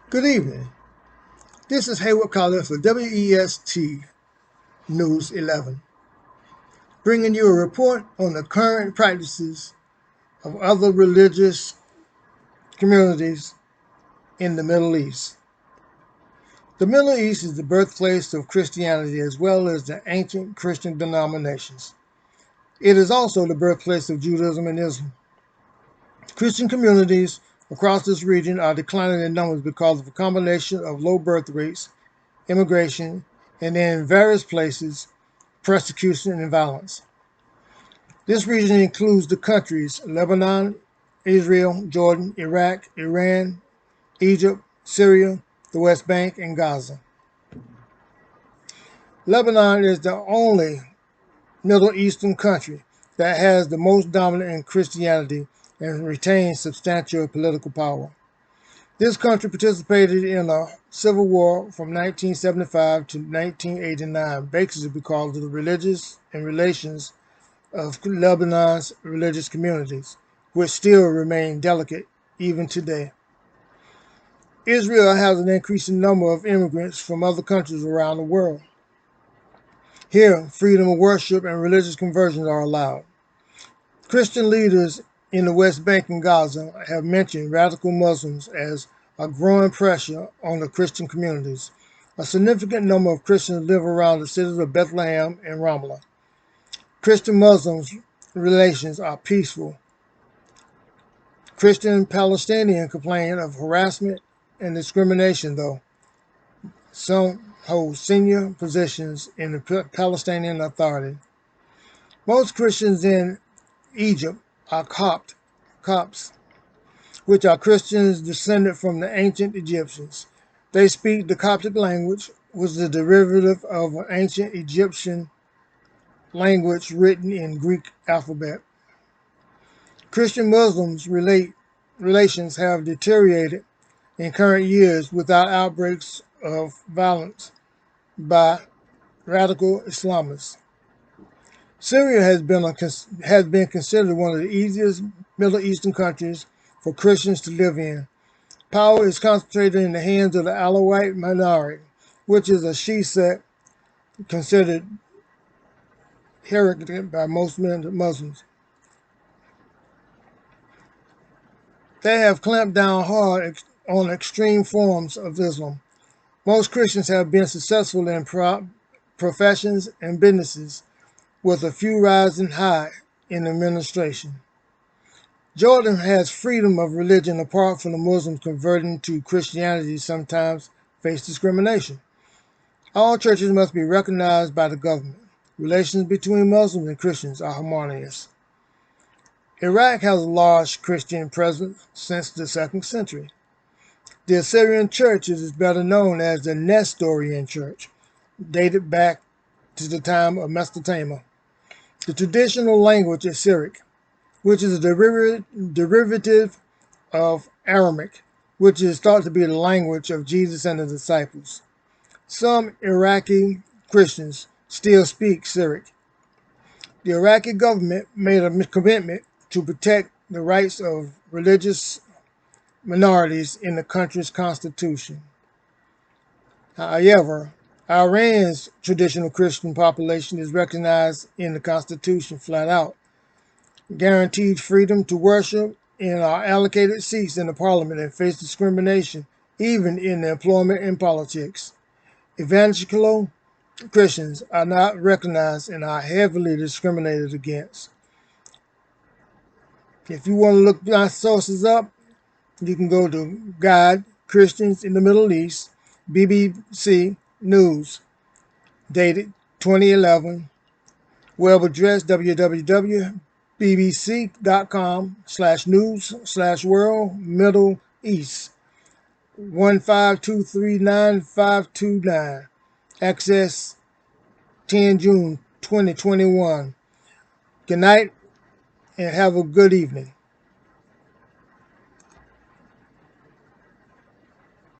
Good evening. This is Hayward Collins for WEST News 11, bringing you a report on the current practices of other religious communities in the Middle East. The Middle East is the birthplace of Christianity as well as the ancient Christian denominations. It is also the birthplace of Judaism and Islam. Christian communities across this region are declining in numbers because of a combination of low birth rates, immigration, and in various places, persecution and violence. This region includes the countries Lebanon, Israel, Jordan, Iraq, Iran, Egypt, Syria, the West Bank, and Gaza. Lebanon is the only Middle Eastern country that has the most dominant in Christianity and retains substantial political power. This country participated in a civil war from 1975 to 1989, basically because of the religious and relations of Lebanon's religious communities, which still remain delicate even today. Israel has an increasing number of immigrants from other countries around the world. Here, freedom of worship and religious conversions are allowed. Christian leaders in the West Bank and Gaza have mentioned radical Muslims as a growing pressure on the Christian communities. A significant number of Christians live around the cities of Bethlehem and Ramallah. Christian-Muslim relations are peaceful. Christian-Palestinian complain of harassment and discrimination, though. Some hold senior positions in the Palestinian Authority. Most Christians in Egypt are Copts, which are Christians descended from the ancient Egyptians. They speak the Coptic language, which is a derivative of an ancient Egyptian language written in Greek alphabet. Christian-Muslims relations have deteriorated in current years without outbreaks of violence by radical Islamists. Syria has been considered one of the easiest Middle Eastern countries for Christians to live in. Power is concentrated in the hands of the Alawite minority, which is a Shia sect considered heretic by most Muslims. They have clamped down hard on extreme forms of Islam. Most Christians have been successful in professions and businesses, with a few rising high in administration. Jordan has freedom of religion apart from the Muslims converting to Christianity sometimes face discrimination. All churches must be recognized by the government. Relations between Muslims and Christians are harmonious. Iraq has a large Christian presence since the 2nd century. The Assyrian Church is better known as the Nestorian Church, dated back to the time of Mesopotamia. The traditional language is Syriac, which is a derivative of Aramaic, which is thought to be the language of Jesus and his disciples. Some Iraqi Christians still speak Syriac. The Iraqi government made a commitment to protect the rights of religious minorities in the country's constitution. However, Iran's traditional Christian population is recognized in the constitution flat out, guaranteed freedom to worship, and are allocated seats in the parliament and face discrimination even in the employment and politics. Evangelical Christians are not recognized and are heavily discriminated against. If you want to look my sources up, you can go to Guide Christians in the Middle East, BBC News, dated 2011, web address www.bbc.com/news/world Middle East 152395929. Access 10 June 2021. Good night and have a good evening.